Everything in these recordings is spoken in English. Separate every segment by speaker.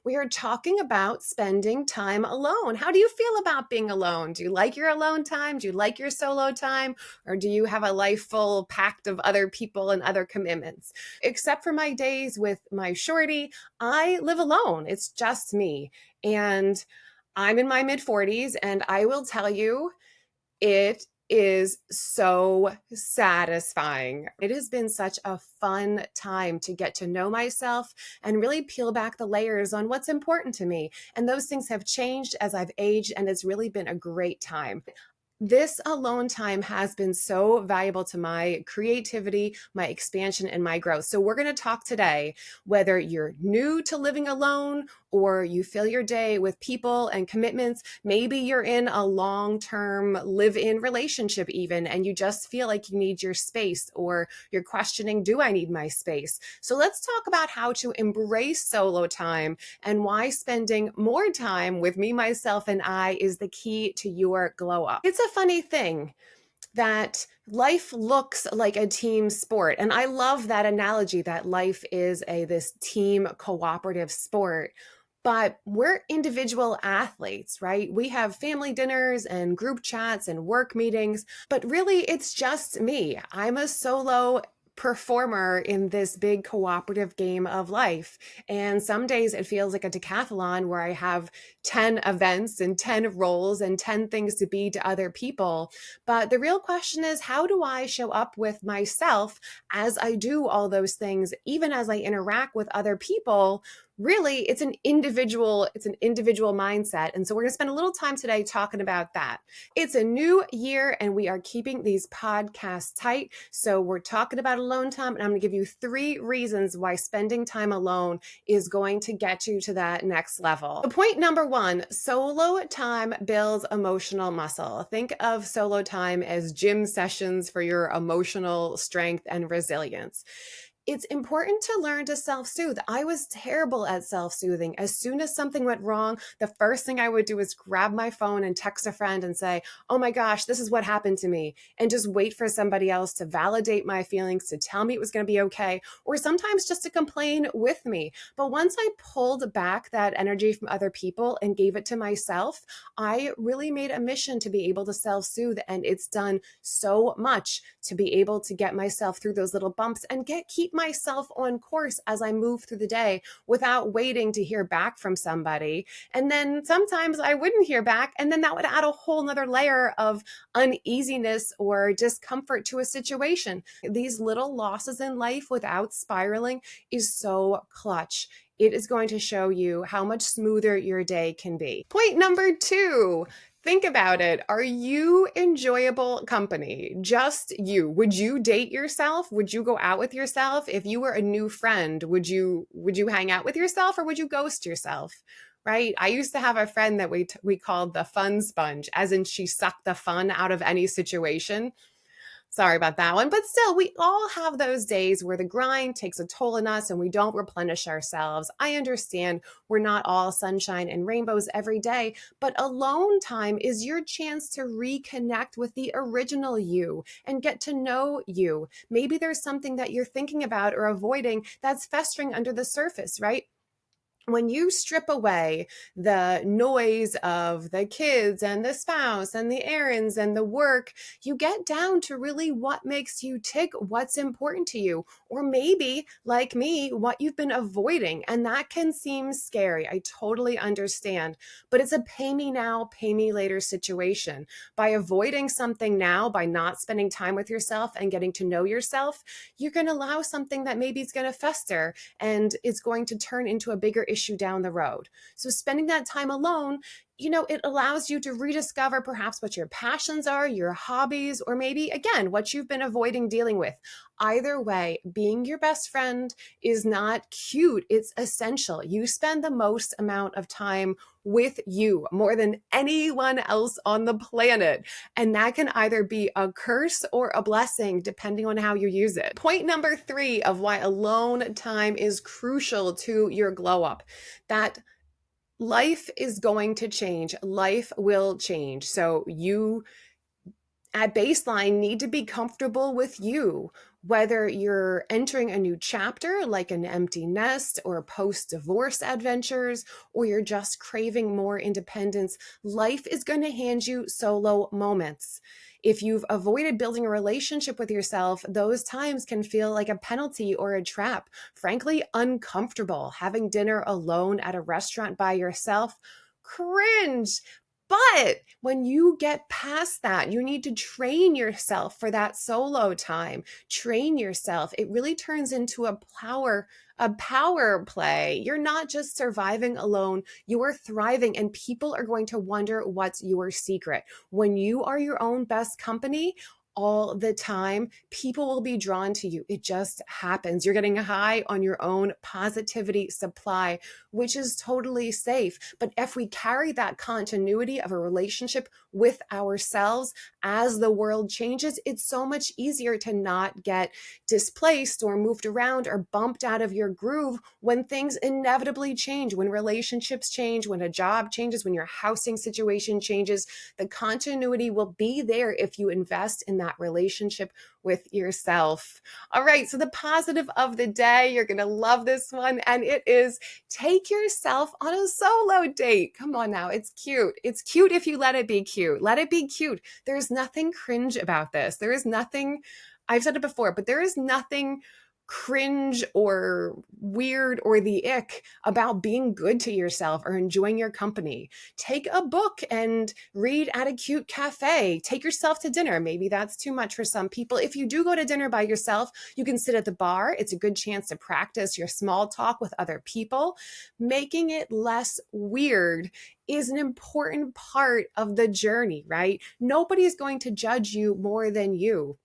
Speaker 1: we are talking about spending time alone. How do you feel about being alone? Do you like your alone time? Do you like your solo time? Or do you have a life full packed of other people and other commitments? Except for my days with my shorty, I live alone. It's just me. And I'm in my mid 40s, and I will tell you, it is so satisfying. It has been such a fun time to get to know myself and really peel back the layers on what's important to me. And those things have changed as I've aged, and it's really been a great time. This alone time has been so valuable to my creativity, my expansion, and my growth. So, we're going to talk today whether you're new to living alone or you fill your day with people and commitments. Maybe you're in a long term live in relationship, even, and you just feel like you need your space, or you're questioning, do I need my space? So, let's talk about how to embrace solo time and why spending more time with me, myself, and I is the key to your glow up. It's a funny thing that life looks like a team sport. And I love that analogy that life is this team cooperative sport. But we're individual athletes, right? We have family dinners and group chats and work meetings, but really it's just me. I'm a solo performer in this big cooperative game of life. And some days it feels like a decathlon where I have 10 events and 10 roles and 10 things to be to other people. But the real question is, how do I show up with myself as I do all those things, even as I interact with other people? Really, it's an individual mindset. And so we're going to spend a little time today talking about that. It's a new year and we are keeping these podcasts tight. So we're talking about alone time, and I'm going to give you 3 reasons why spending time alone is going to get you to that next level. So point number 1, solo time builds emotional muscle. Think of solo time as gym sessions for your emotional strength and resilience. It's important to learn to self-soothe. I was terrible at self-soothing. As soon as something went wrong, the first thing I would do is grab my phone and text a friend and say, oh my gosh, this is what happened to me. And just wait for somebody else to validate my feelings, to tell me it was going to be okay, or sometimes just to complain with me. But once I pulled back that energy from other people and gave it to myself, I really made a mission to be able to self-soothe. And it's done so much to be able to get myself through those little bumps and keep myself on course as I move through the day without waiting to hear back from somebody. And then sometimes I wouldn't hear back, and then that would add a whole nother layer of uneasiness or discomfort to a situation. These little losses in life without spiraling is so clutch. It is going to show you how much smoother your day can be. Point number 2. Think about it. Are you enjoyable company? Just you. Would you date yourself? Would you go out with yourself? If you were a new friend, would you hang out with yourself, or would you ghost yourself? Right? I used to have a friend that we called the fun sponge, as in she sucked the fun out of any situation. Sorry about that one. But still, we all have those days where the grind takes a toll on us and we don't replenish ourselves. I understand we're not all sunshine and rainbows every day, but alone time is your chance to reconnect with the original you and get to know you. Maybe there's something that you're thinking about or avoiding that's festering under the surface, right? When you strip away the noise of the kids and the spouse and the errands and the work, you get down to really what makes you tick, what's important to you, or maybe, like me, what you've been avoiding. And that can seem scary. I totally understand, but it's a pay me now, pay me later situation. By avoiding something now, by not spending time with yourself and getting to know yourself, you're going to allow something that maybe is going to fester and it's going to turn into a bigger issue down the road. So spending that time alone, it allows you to rediscover perhaps what your passions are, your hobbies, or maybe, again, what you've been avoiding dealing with. Either way, being your best friend is not cute. It's essential. You spend the most amount of time with you, more than anyone else on the planet. And that can either be a curse or a blessing, depending on how you use it. Point number 3 of why alone time is crucial to your glow up, that life is going to change. Life will change. So you at baseline need to be comfortable with you. Whether you're entering a new chapter like an empty nest or post-divorce adventures, or you're just craving more independence, life is going to hand you solo moments. If you've avoided building a relationship with yourself, those times can feel like a penalty or a trap. Frankly, uncomfortable. Having dinner alone at a restaurant by yourself, cringe. But when you get past that, you need to train yourself for that solo time. Train yourself. It really turns into a power play. You're not just surviving alone, you are thriving, and people are going to wonder what's your secret. When you are your own best company, all the time, people will be drawn to you. It just happens. You're getting high on your own positivity supply, which is totally safe. But if we carry that continuity of a relationship with ourselves as the world changes, it's so much easier to not get displaced or moved around or bumped out of your groove when things inevitably change, when relationships change, when a job changes, when your housing situation changes. The continuity will be there if you invest in that relationship with yourself. All right, so the positive of the day, you're going to love this one, and it is take yourself on a solo date. Come on now, it's cute. It's cute if you let it be cute. Let it be cute. There's nothing cringe about this. There is nothing, I've said it before, but there is nothing cringe or weird or the ick about being good to yourself or enjoying your company. Take a book and read at a cute cafe. Take yourself to dinner. Maybe that's too much for some people. If you do go to dinner by yourself, you can sit at the bar. It's a good chance to practice your small talk with other people. Making it less weird is an important part of the journey, right? Nobody's going to judge you more than you.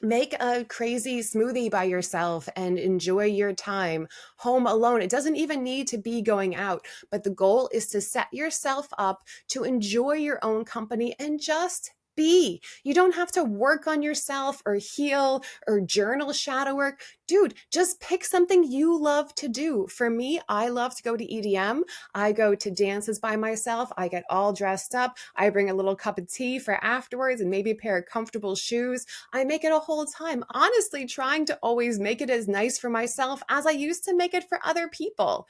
Speaker 1: Make a crazy smoothie by yourself and enjoy your time home alone. It doesn't even need to be going out, but the goal is to set yourself up to enjoy your own company and just be. You don't have to work on yourself or heal or journal shadow work. Dude, just pick something you love to do. For me, I love to go to EDM. I go to dances by myself. I get all dressed up. I bring a little cup of tea for afterwards and maybe a pair of comfortable shoes. I make it a whole time, honestly, trying to always make it as nice for myself as I used to make it for other people.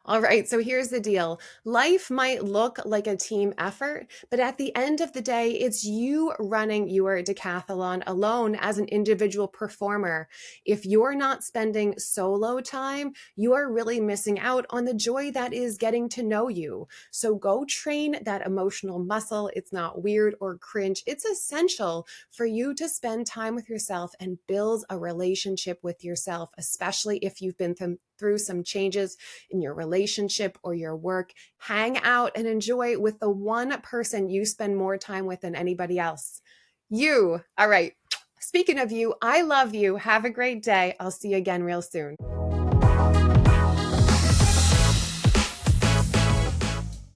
Speaker 1: All right, so here's the deal. Life might look like a team effort, but at the end of the day, it's you running your decathlon alone as an individual performer. If you're not spending solo time, you are really missing out on the joy that is getting to know you. So go train that emotional muscle. It's not weird or cringe. It's essential for you to spend time with yourself and build a relationship with yourself, especially if you've been through some changes in your relationship or your work. Hang out and enjoy with the one person you spend more time with than anybody else. You. All right. Speaking of you, I love you. Have a great day. I'll see you again real soon.